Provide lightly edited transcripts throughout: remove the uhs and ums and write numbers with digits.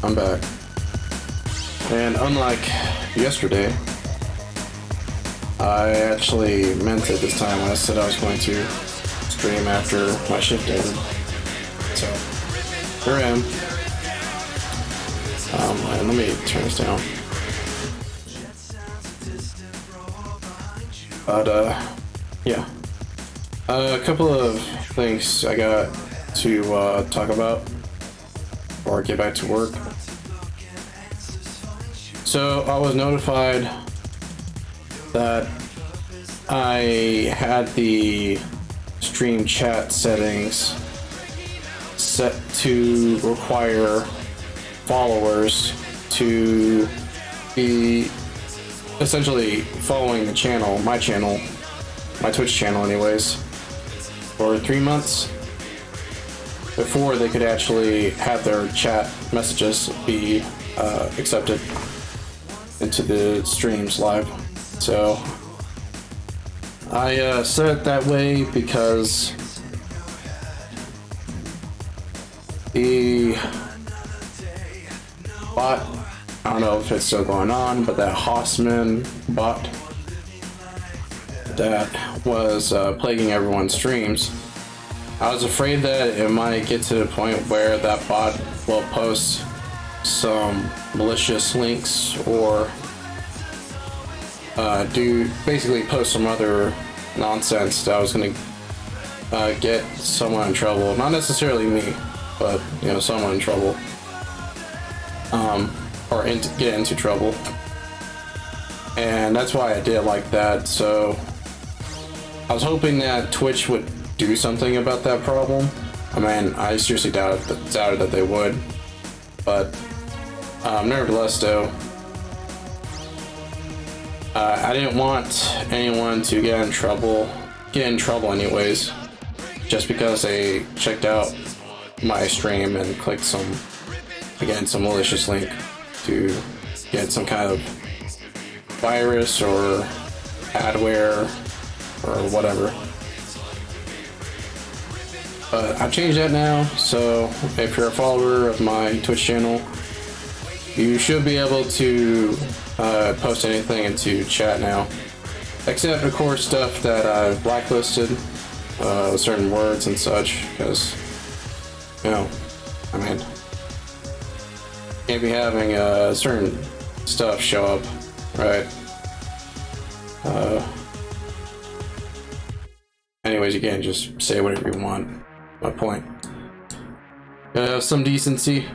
I'm back. And unlike yesterday, I actually meant it this time when I said I was going to stream after my shift ended. So, here I am. And let me turn this down. But, yeah. A couple of things I got to talk about before I get back to work. So I was notified that I had the stream chat settings set to require followers to be essentially following the channel, my Twitch channel anyways, for 3 months before they could actually have their chat messages be accepted into the streams live. So I set it that way because the bot, I don't know if it's still going on, but that Hossman bot that was plaguing everyone's streams, I was afraid that it might get to the point where that bot will post some malicious links or basically post some other nonsense that was going to get someone in trouble. Not necessarily me, but someone in trouble, or get into trouble. And that's why I did it like that. So I was hoping that Twitch would do something about that problem. I mean, I seriously doubted that they would, but nevertheless, though, I didn't want anyone to get in trouble anyways, just because they checked out my stream and clicked some malicious link to get some kind of virus or adware or whatever. But I changed that now, so if you're a follower of my Twitch channel, you should be able to post anything into chat now, except of course stuff that I've blacklisted, certain words and such, because I mean, can't be having certain stuff show up, right? Anyways, you can't just say whatever you want. My point. Gotta have some decency.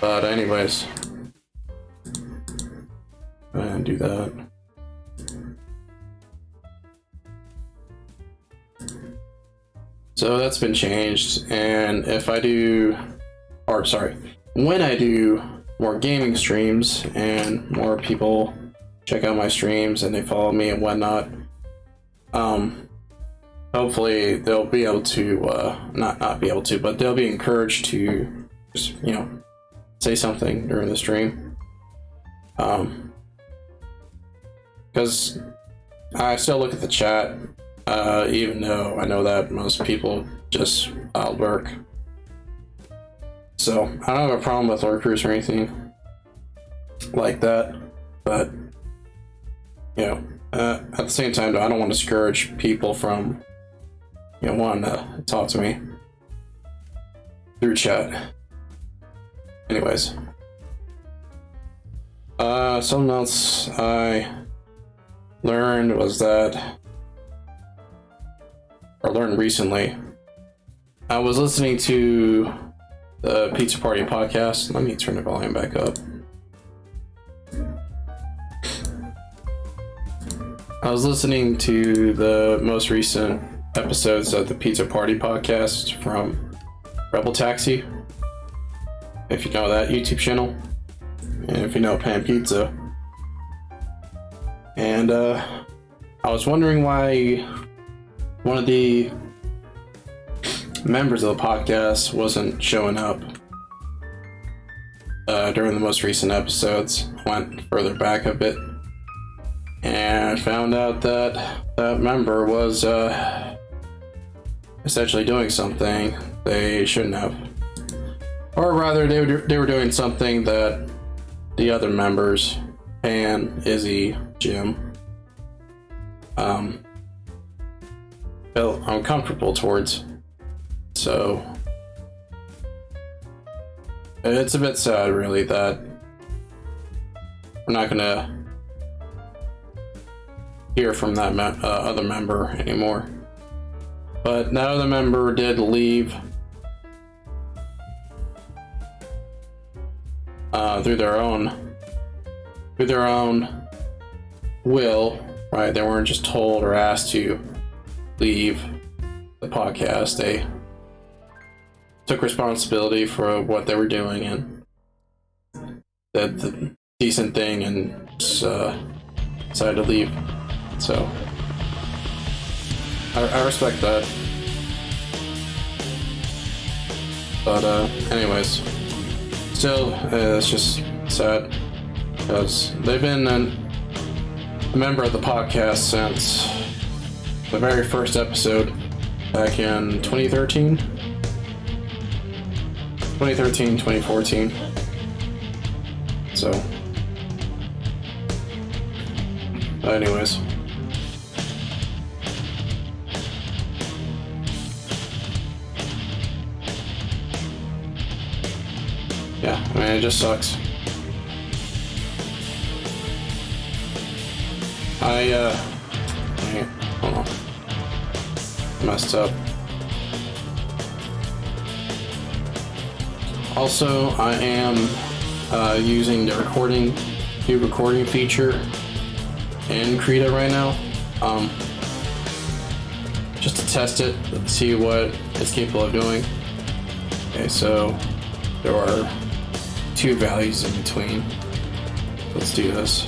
But anyways, and do that. So that's been changed, and when I do more gaming streams and more people check out my streams and they follow me and whatnot, hopefully they'll be able to not be able to, but they'll be encouraged to just say something during the stream, because I still look at the chat, even though I know that most people just lurk. So I don't have a problem with lurkers or anything like that, but at the same time, though, I don't want to discourage people from wanting to talk to me through chat. Anyways, something else I learned recently. I was listening to the Pizza Party podcast. Let me turn the volume back up. I was listening to the most recent episodes of the Pizza Party podcast from Rebel Taxi, if you know that YouTube channel, and if you know Pan Pizza. And I was wondering why one of the members of the podcast wasn't showing up during the most recent episodes. Went further back a bit and found out that that member was essentially doing something they shouldn't have. or rather, they were doing something that the other members, Pan, Izzy, Jim, felt uncomfortable towards. So it's a bit sad, really, that we're not gonna hear from that other member anymore. But that other member did leave through their own will, right? They weren't just told or asked to leave the podcast. They took responsibility for what they were doing and did the decent thing and just, decided to leave. So I respect that. But anyways, still, it's just sad because they've been a member of the podcast since the very first episode back in 2013, 2014. So, anyways. Yeah, I mean, it just sucks. Hold on. Messed up. Also, I am using the new recording feature in Krita right now. Just to test it, see what it's capable of doing. Okay, so there are 2 values in between. Let's do this.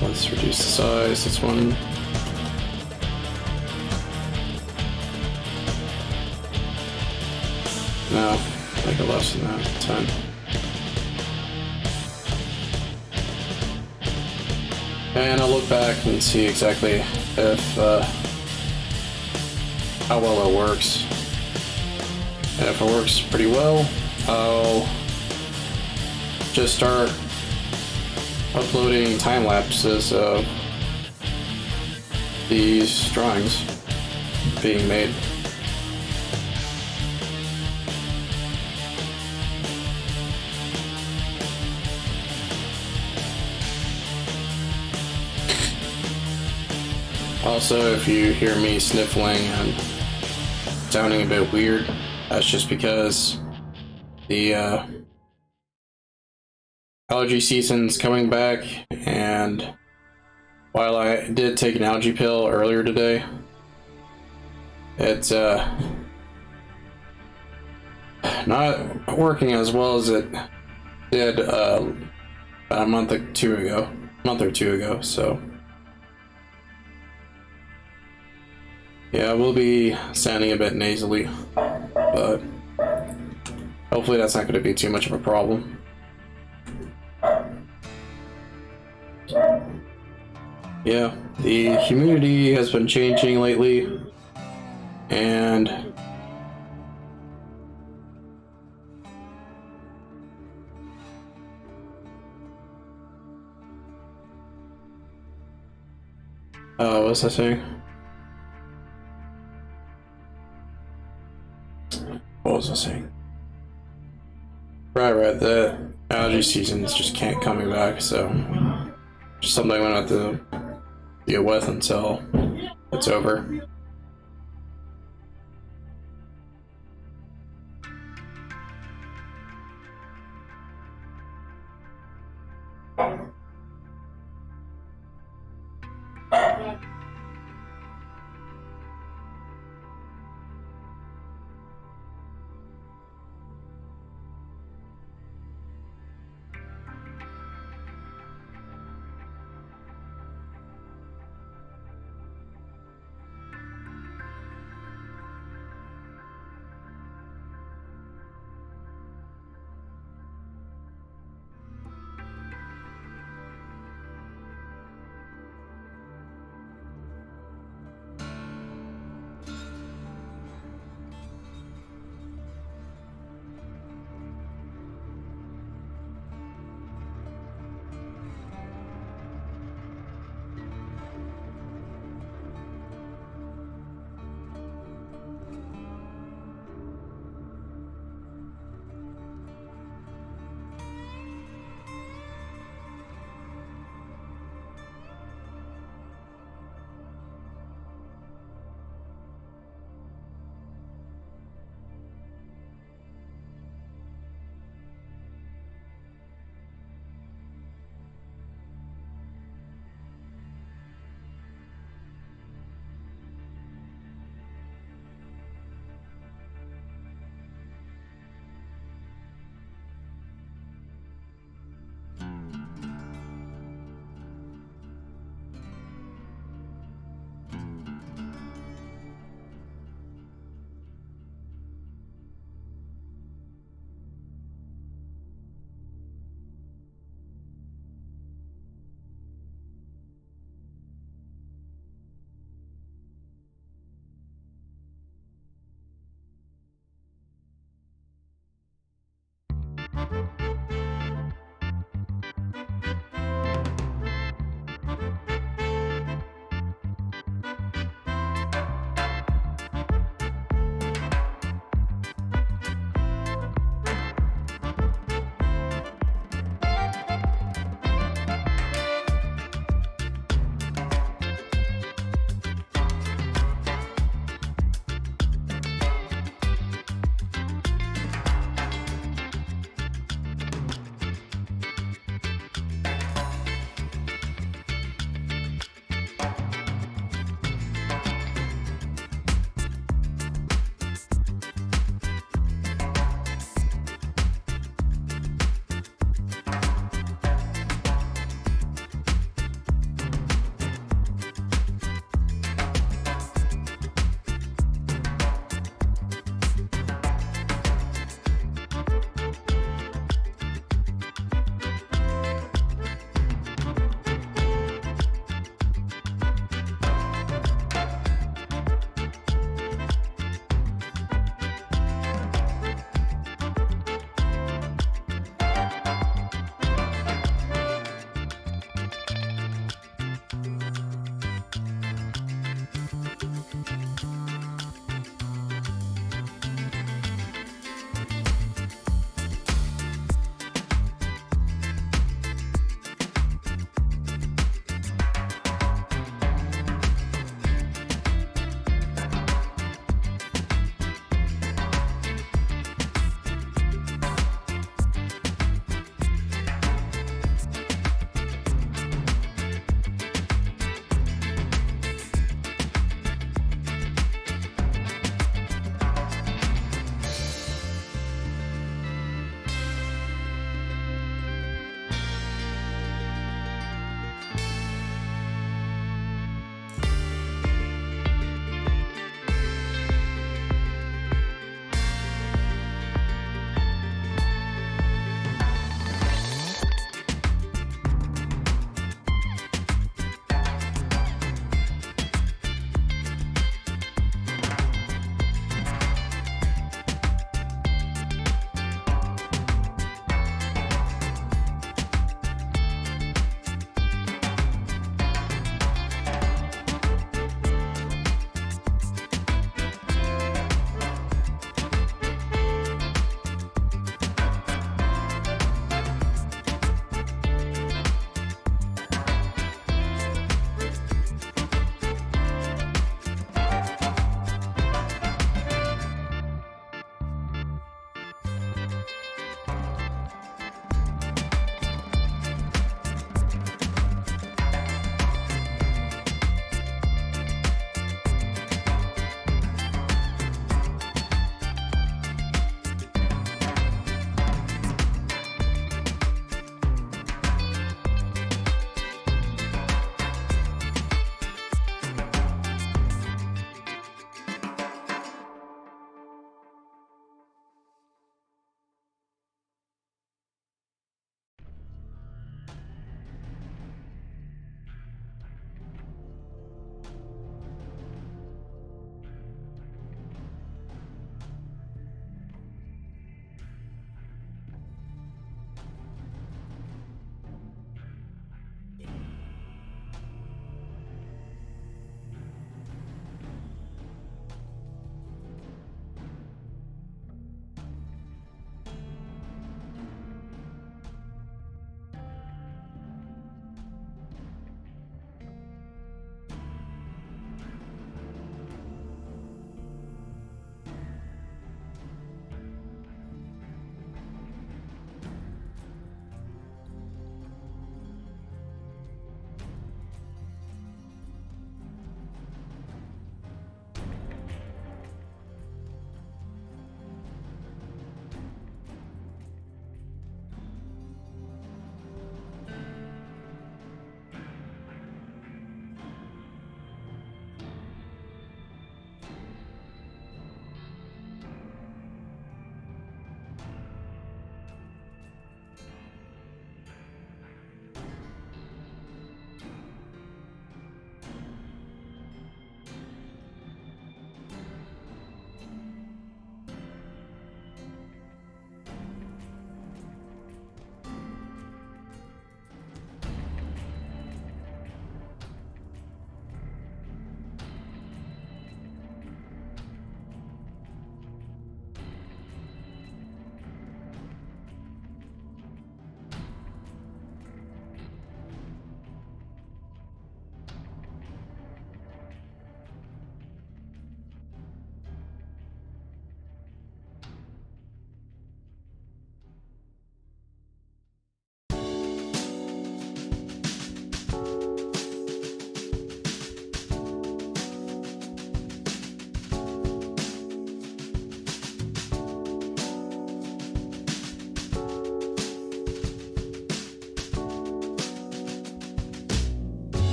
Let's reduce the size. This one. No, make it less than that. 10. And I'll look back and see exactly if how well it works. And if it works pretty well, I'll just start uploading time lapses of these drawings being made. Also, if you hear me sniffling and sounding a bit weird, that's just because the allergy season's coming back, and while I did take an allergy pill earlier today, it's not working as well as it did about a month or two ago, so yeah, we'll be sounding a bit nasally, but hopefully that's not going to be too much of a problem. Yeah, the humidity has been changing lately, and what was I saying? What was I saying? Right, the allergy seasons just can't coming back, so just something I'm gonna have to deal with until it's over.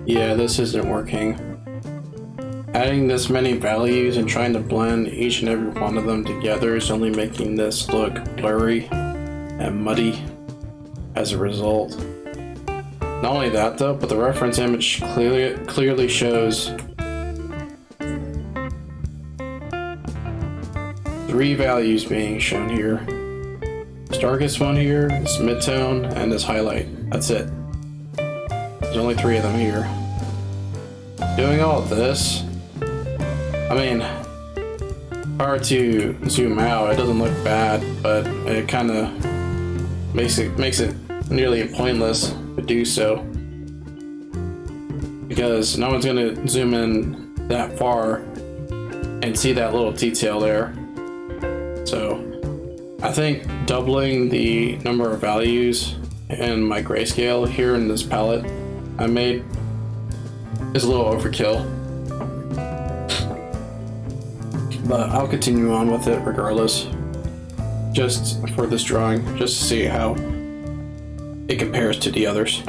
Yeah, this isn't working. Adding this many values and trying to blend each and every one of them together is only making this look blurry and muddy as a result. Not only that though, but the reference image clearly shows 3 values being shown here. This darkest one here, this midtone, and this highlight. That's it. There's only 3 of them here. Doing all of this, I mean, hard to zoom out. It doesn't look bad, but it kind of makes it nearly pointless to do so, because no one's gonna zoom in that far and see that little detail there. So I think doubling the number of values and my grayscale here in this palette I made is a little overkill. But I'll continue on with it regardless. Just for this drawing, just to see how it compares to the others.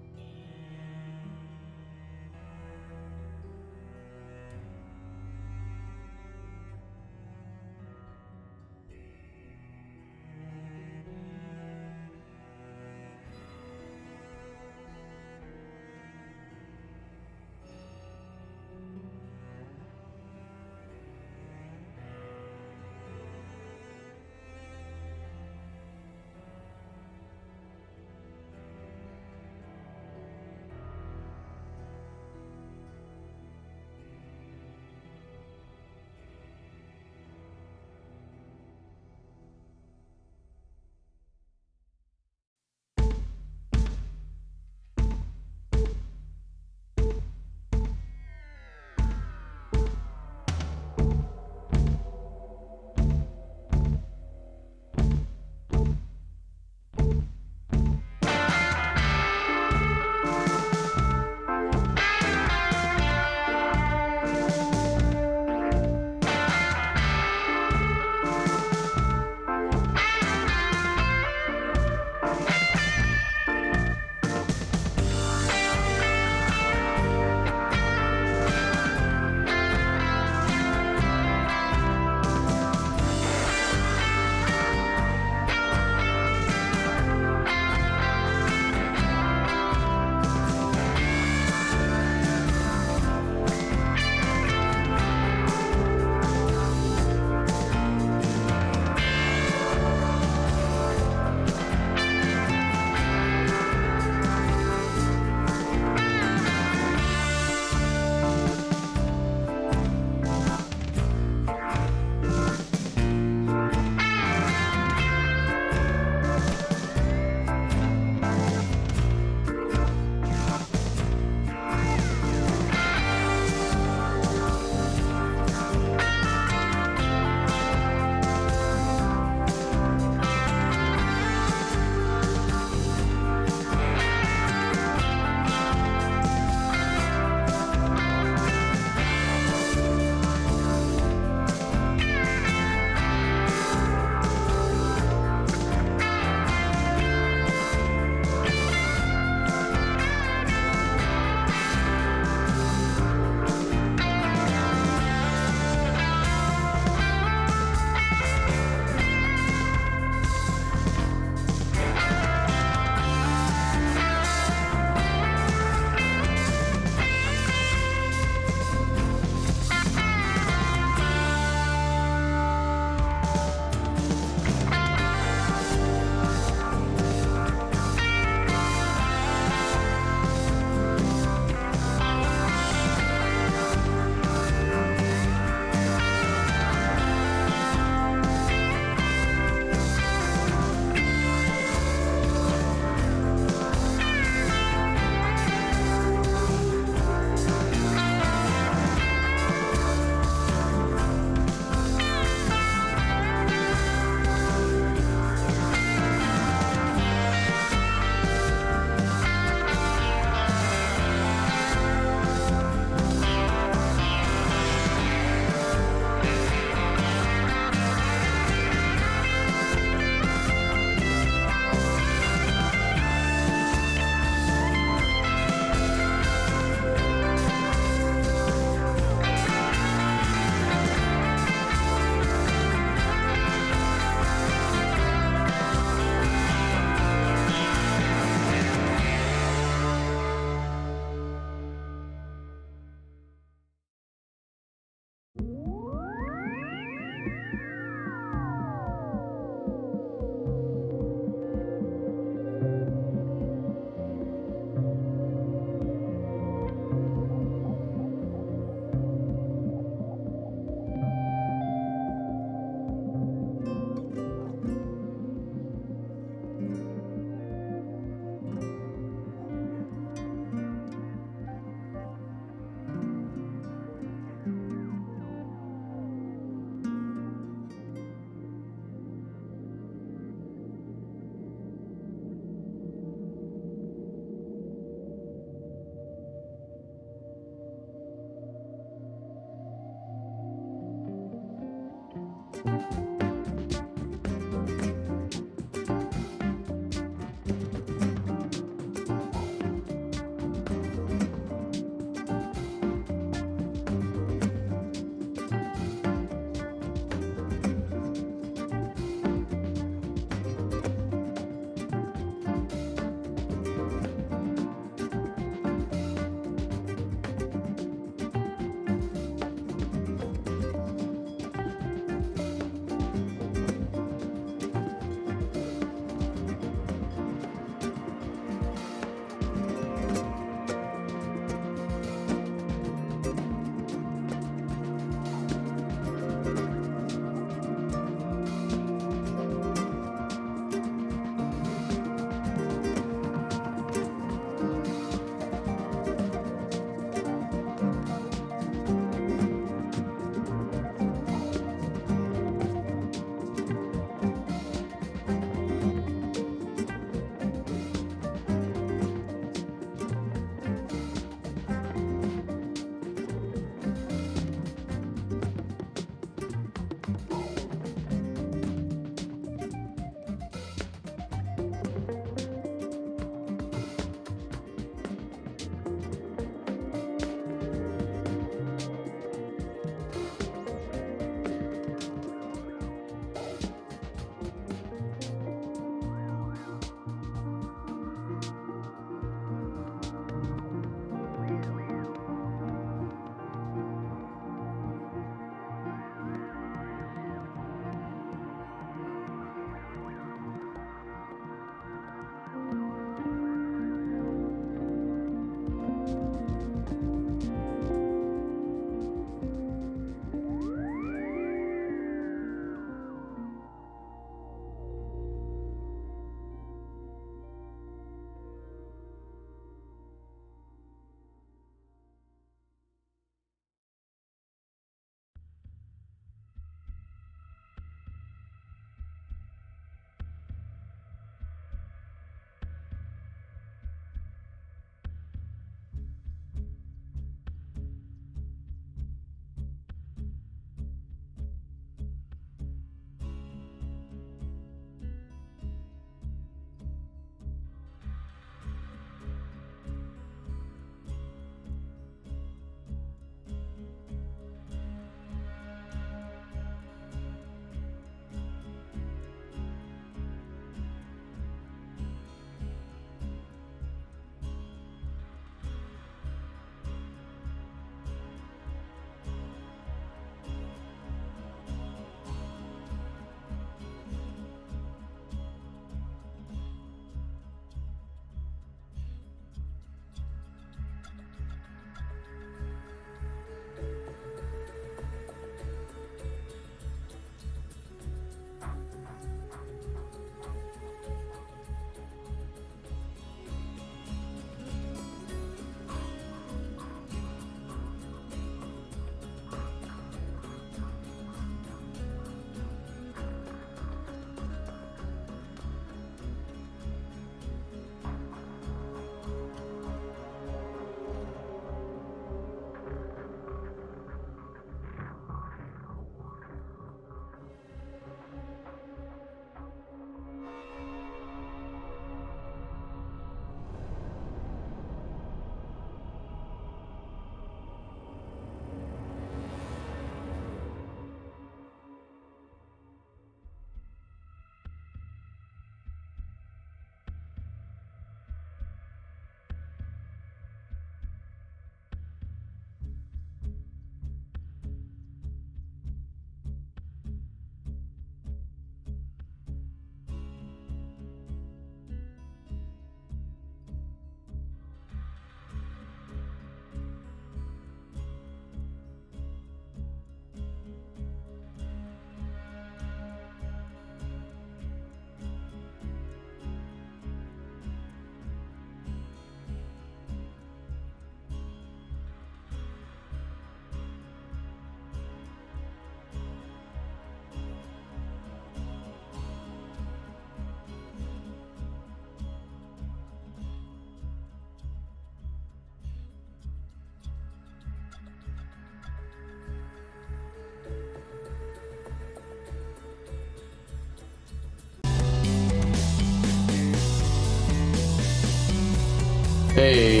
Hey,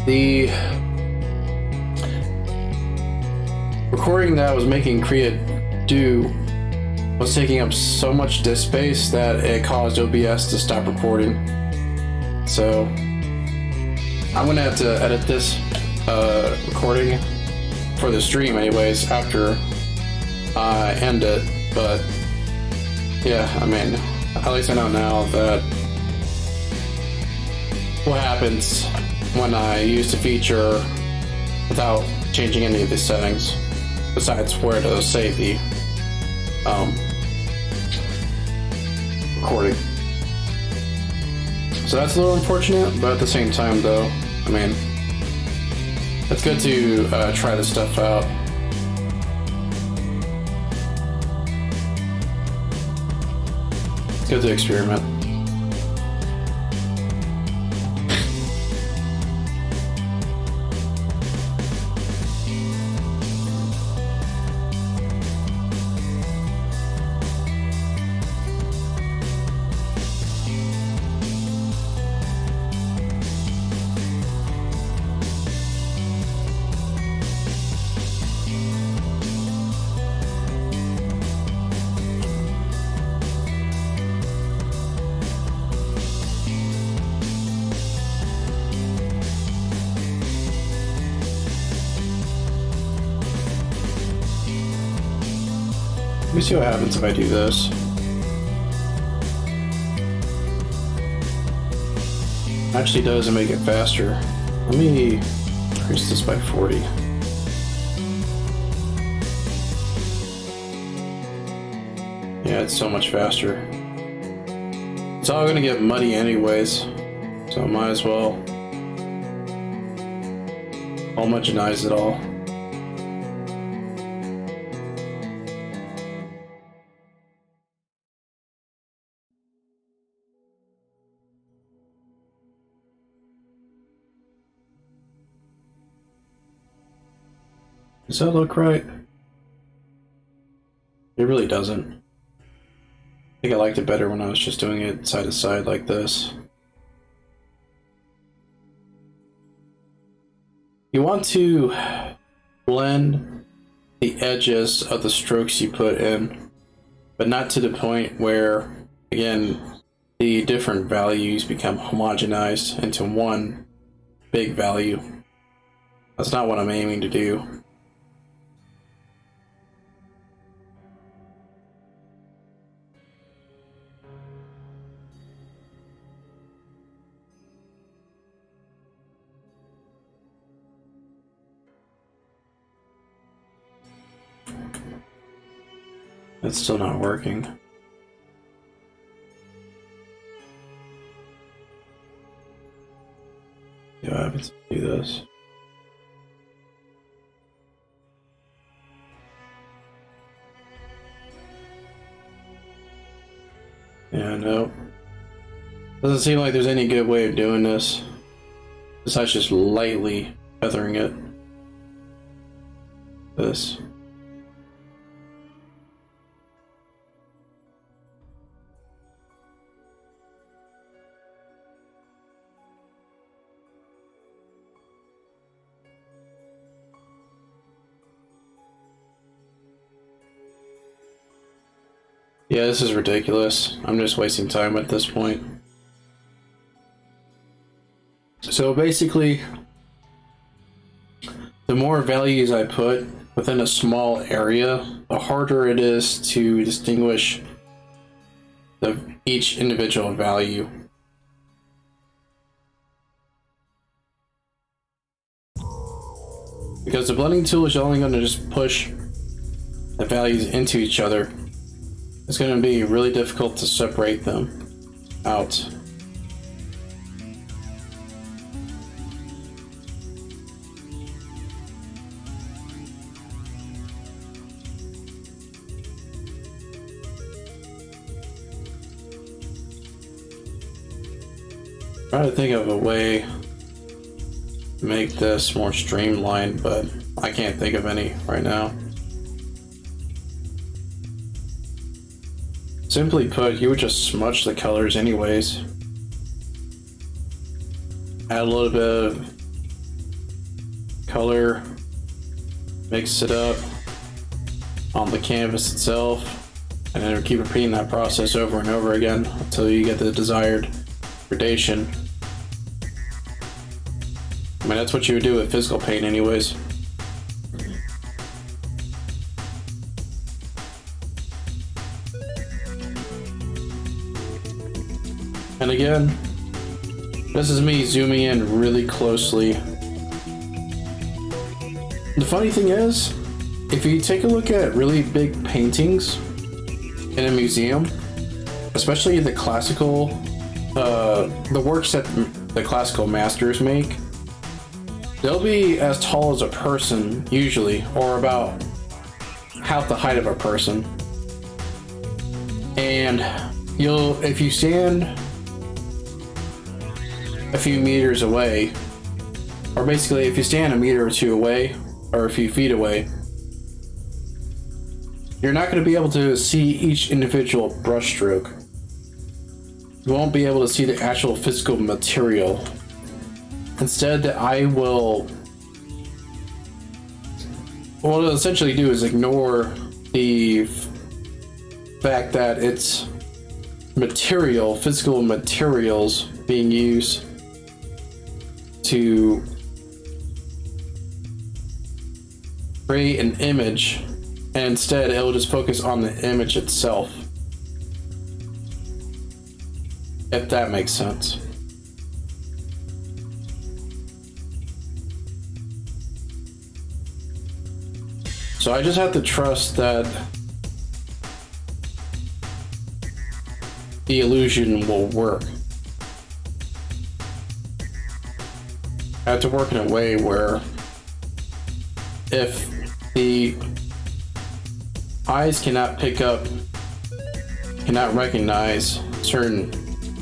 the recording that I was making Kriya do was taking up so much disk space that it caused OBS to stop recording. So I'm gonna have to edit this recording for the stream anyways after I end it. But yeah, I mean, at least I know now that what happens when I use the feature without changing any of the settings besides where to save the recording. So that's a little unfortunate, but at the same time though, I mean, it's good to try this stuff out. It's good to experiment. Let me see what happens if I do this. Actually does make it faster. Let me increase this by 40. Yeah, it's so much faster. It's all gonna get muddy anyways, so I might as well homogenize it all. Does that look right? It really doesn't. I think I liked it better when I was just doing it side to side like this. You want to blend the edges of the strokes you put in, but not to the point where, again, the different values become homogenized into one big value. That's not what I'm aiming to do. It's still not working. See what happens if I do this. Yeah, no. Doesn't seem like there's any good way of doing this besides just lightly feathering it. This. Yeah, this is ridiculous. I'm just wasting time at this point. So basically, the more values I put within a small area, the harder it is to distinguish each individual value. Because the blending tool is only going to just push the values into each other. It's going to be really difficult to separate them out. Trying to think of a way to make this more streamlined, but I can't think of any right now. Simply put, you would just smudge the colors anyways. Add a little bit of color, mix it up on the canvas itself, and then keep repeating that process over and over again until you get the desired gradation. I mean, that's what you would do with physical paint anyways. And again, this is me zooming in really closely. The funny thing is, if you take a look at really big paintings in a museum, especially the classical, the works that the classical masters make, they'll be as tall as a person usually, or about half the height of a person. And if you stand a few meters away, or basically if you stand a meter or two away, or a few feet away, you're not going to be able to see each individual brushstroke. You won't be able to see the actual physical material. Instead, what it'll essentially do is ignore the fact that it's physical materials being used to create an image, and instead it'll just focus on the image itself, if that makes sense. So I just have to trust that the illusion will work. I have to work in a way where if the eyes cannot recognize certain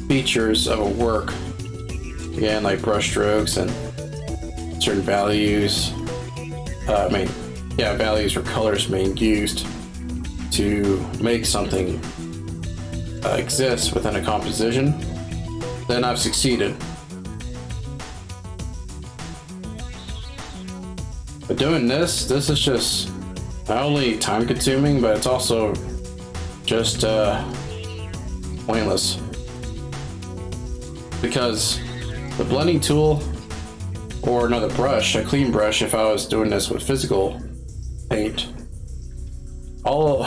features of a work, again, like brush strokes and certain values, values or colors being used to make something exist within a composition, then I've succeeded. But doing this is just not only time consuming, but it's also just pointless. Because the blending tool, or another brush, a clean brush, if I was doing this with physical paint, all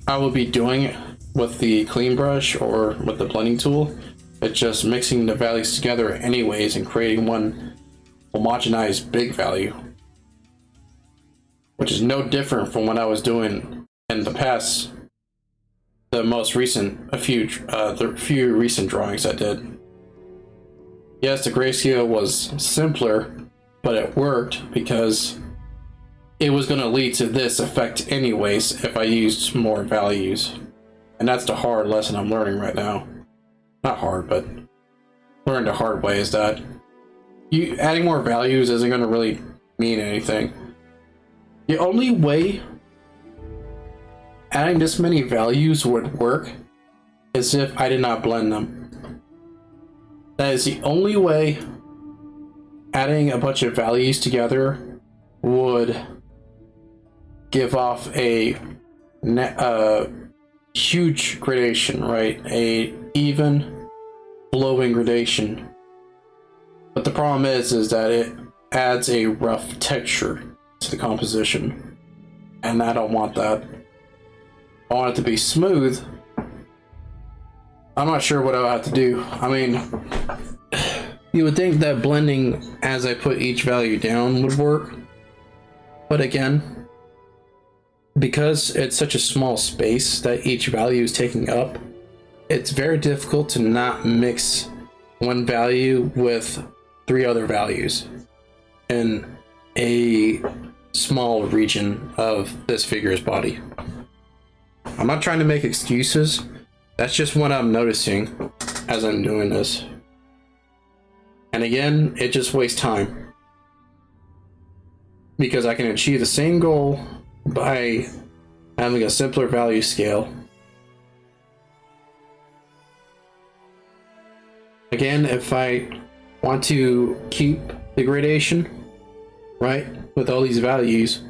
I would be doing it with the clean brush or with the blending tool, it's just mixing the values together anyways and creating one homogenized big value, which is no different from what I was doing in the past, the few recent drawings I did. Yes, the grayscale was simpler, but it worked because it was going to lead to this effect anyways if I used more values. And that's the hard lesson I'm learning right now. Not hard, but learned the hard way, is that adding more values isn't going to really mean anything. The only way adding this many values would work is if I did not blend them. That is the only way adding a bunch of values together would give off a huge gradation, right? A even flowing gradation. But the problem is that it adds a rough texture to the composition, and I don't want that. I want it to be smooth. I'm not sure what I'll have to do. I mean, you would think that blending as I put each value down would work, but again, because it's such a small space that each value is taking up, it's very difficult to not mix one value with 3 other values in a small region of this figure's body. I'm not trying to make excuses. That's just what I'm noticing as I'm doing this. And again, it just wastes time, because I can achieve the same goal by having a simpler value scale. Again, if I want to keep the gradation, right, with all these values,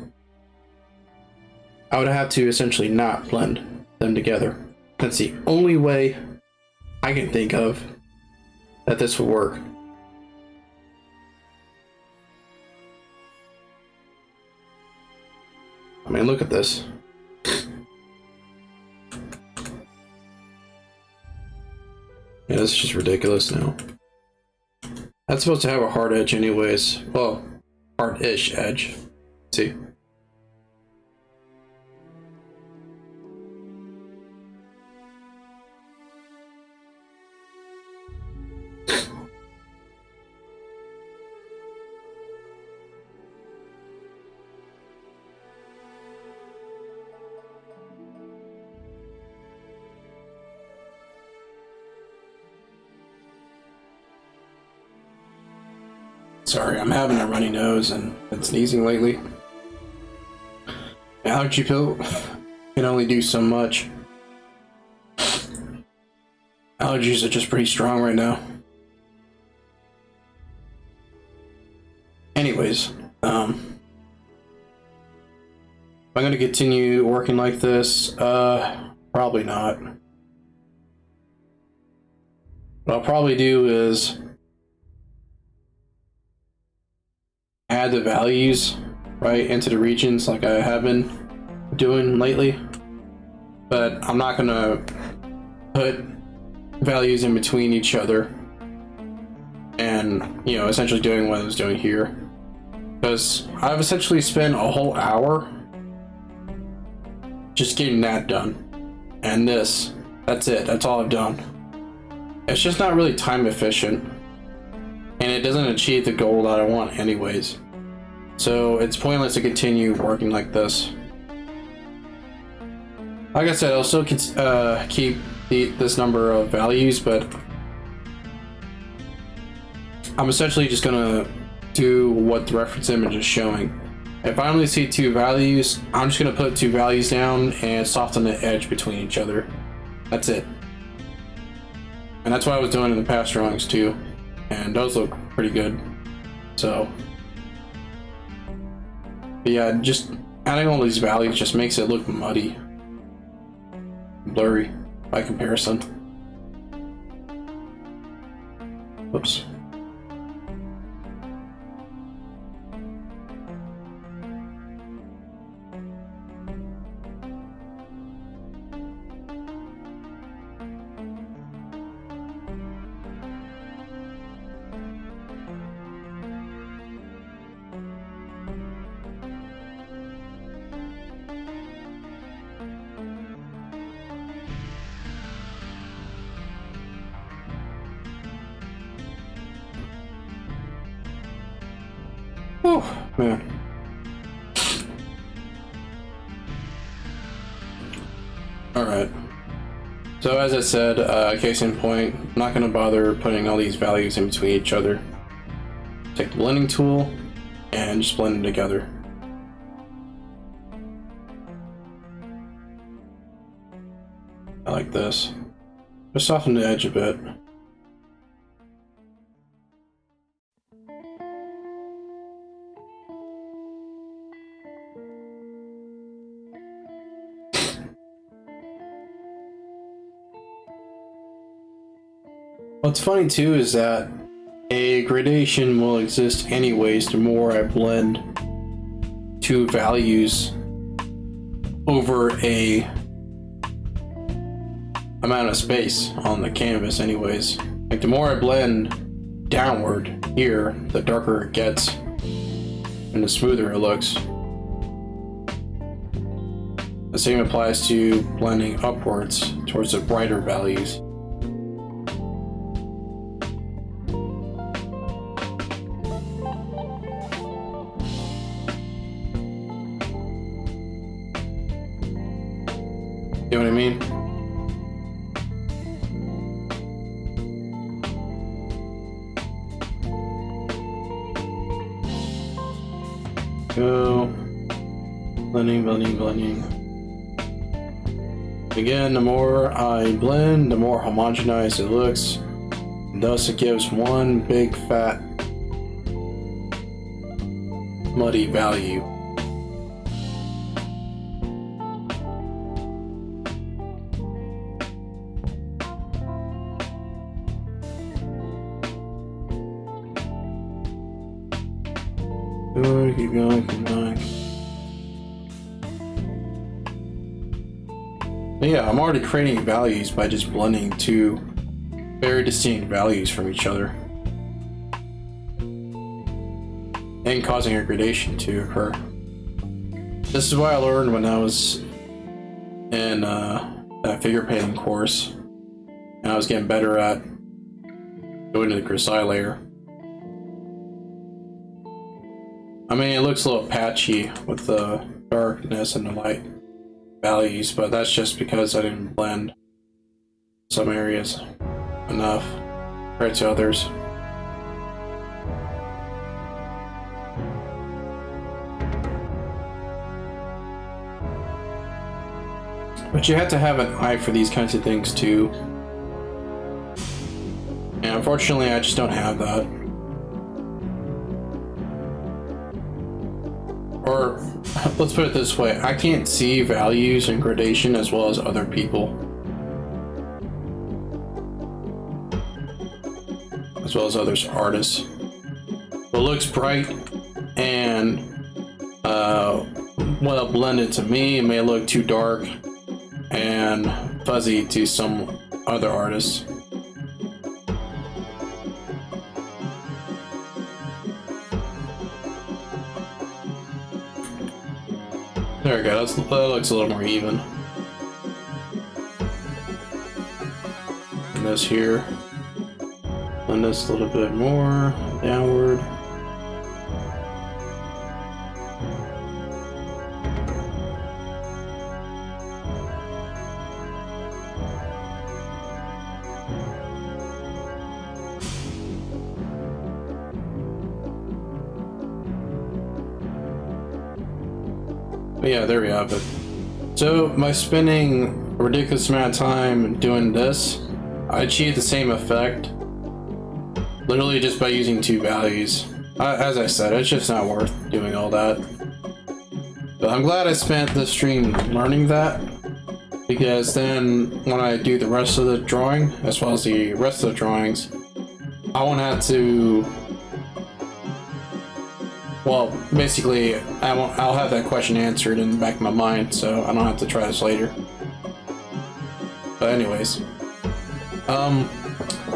I would have to essentially not blend them together. That's the only way I can think of that this would work. I mean, look at this. Yeah, this is just ridiculous now. That's supposed to have a hard edge anyways. Well, hard-ish edge. Let's see. Sorry, I'm having a runny nose and been sneezing lately. Allergy pill can only do so much. Allergies are just pretty strong right now. Anyways, am I gonna continue working like this? Probably not. What I'll probably do is add the values right into the regions like I have been doing lately, but I'm not gonna put values in between each other and, you know, essentially doing what I was doing here, because I've essentially spent a whole hour just getting that done, and that's it, that's all I've done. It's just not really time efficient, and it doesn't achieve the goal that I want anyways. So it's pointless to continue working like this. Like I said, I'll still keep this number of values, but I'm essentially just gonna do what the reference image is showing. If I only see two values, I'm just gonna put two values down and soften the edge between each other. That's it. And that's what I was doing in the past drawings too. And those look pretty good. So, but yeah, just adding all these values just makes it look muddy, blurry by comparison. Whoops. Oh, man. Alright. So as I said, case in point, I'm not going to bother putting all these values in between each other. Take the blending tool and just blend them together. I like this. Just soften the edge a bit. What's funny too is that a gradation will exist anyways the more I blend two values over a amount of space on the canvas anyways. Like the more I blend downward here, the darker it gets and the smoother it looks. The same applies to blending upwards towards the brighter values. You know what I mean? Go. Blending. Again, the more I blend, the more homogenized it looks. Thus it gives one big fat muddy value. Good, keep going, keep going. But yeah, I'm already creating values by just blending two very distinct values from each other. And causing a gradation to occur. This is what I learned when I was in that figure painting course. And I was getting better at going to the Grisaille layer. I mean, it looks a little patchy with the darkness and the light values, but that's just because I didn't blend some areas enough compared to others. But you have to have an eye for these kinds of things too. And unfortunately, I just don't have that. Or, let's put it this way, I can't see values and gradation as well as other people. As well as other artists. What looks bright and well blended to me, it may look too dark and fuzzy to some other artists. There we go, that looks a little more even. And this here, blend this a little bit more downward. But yeah, there we have it. So by spending a ridiculous amount of time doing this, I achieved the same effect literally just by using two values. As I said, it's just not worth doing all that. But I'm glad I spent this stream learning that, because then when I do the rest of the drawing, as well as the rest of the drawings, I won't have to... Well, basically, I'll have that question answered in the back of my mind, so I don't have to try this later. But anyways,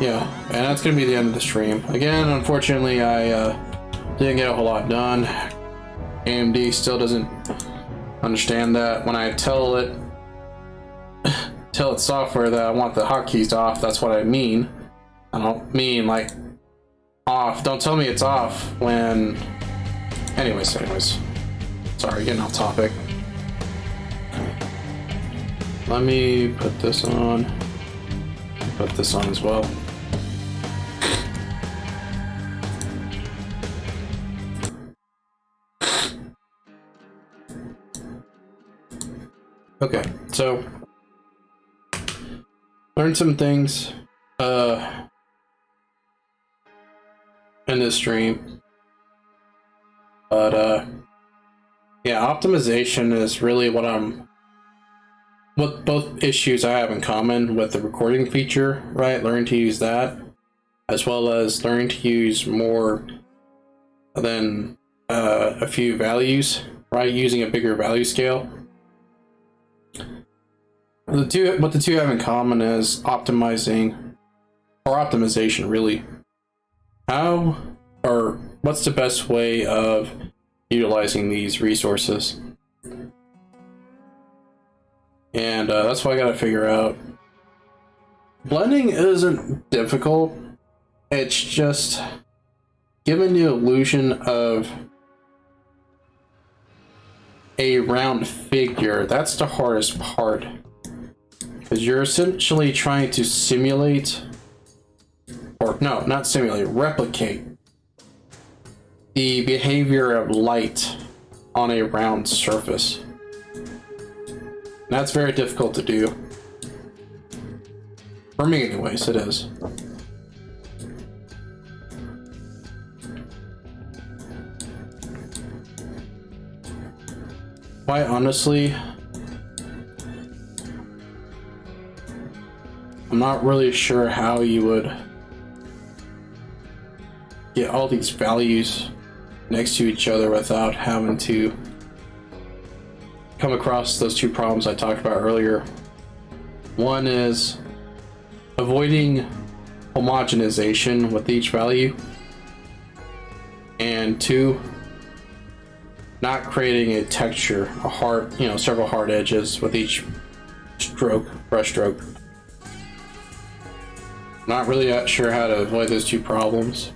yeah, and that's gonna be the end of the stream. Again, unfortunately, I didn't get a whole lot done. AMD still doesn't understand that. When I tell its software that I want the hotkeys off, that's what I mean. I don't mean like off. Don't tell me it's off when... Anyways. Sorry, getting off topic. Let me put this on. Put this on as well. Okay, so learned some things in this stream. But yeah, optimization is really what both issues I have in common with the recording feature, right? Learning to use that, as well as learning to use more than a few values, right? Using a bigger value scale. What the two have in common is optimizing, or optimization really. How, or what's the best way of utilizing these resources? And that's what I gotta figure out. Blending isn't difficult. It's just giving the illusion of a round figure. That's the hardest part. Because you're essentially trying to simulate, or no, not simulate, replicate the behavior of light on a round surface. That's very difficult to do. For me anyways, it is. quite honestly, I'm not really sure how you would get all these values next to each other without having to come across those two problems I talked about earlier. One is avoiding homogenization with each value, and two, not creating a texture, a hard, several hard edges with each brush stroke. Not really sure how to avoid those two problems.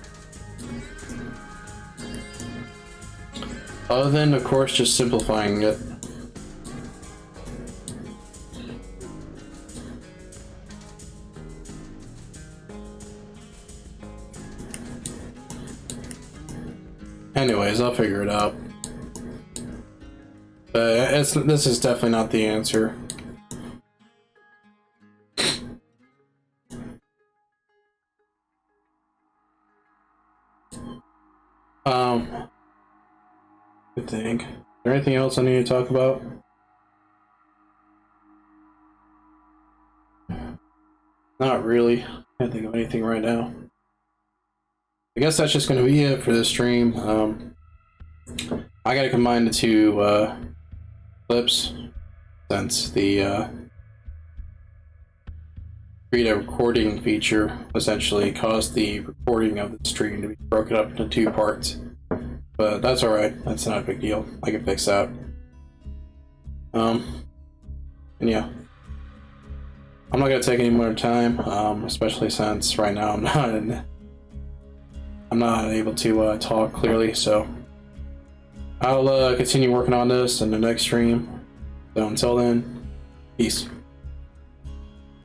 Other than, of course, just simplifying it. Anyways, I'll figure it out. This is definitely not the answer. I think. Is there anything else I need to talk about? Not really. I can't think of anything right now. I guess that's just going to be it for this stream. I gotta combine the two clips since the video recording feature essentially caused the recording of the stream to be broken up into two parts. But that's alright, that's not a big deal. I can fix that. And yeah. I'm not gonna take any more time, especially since right now I'm not able to talk clearly, so I'll continue working on this in the next stream. So until then, peace.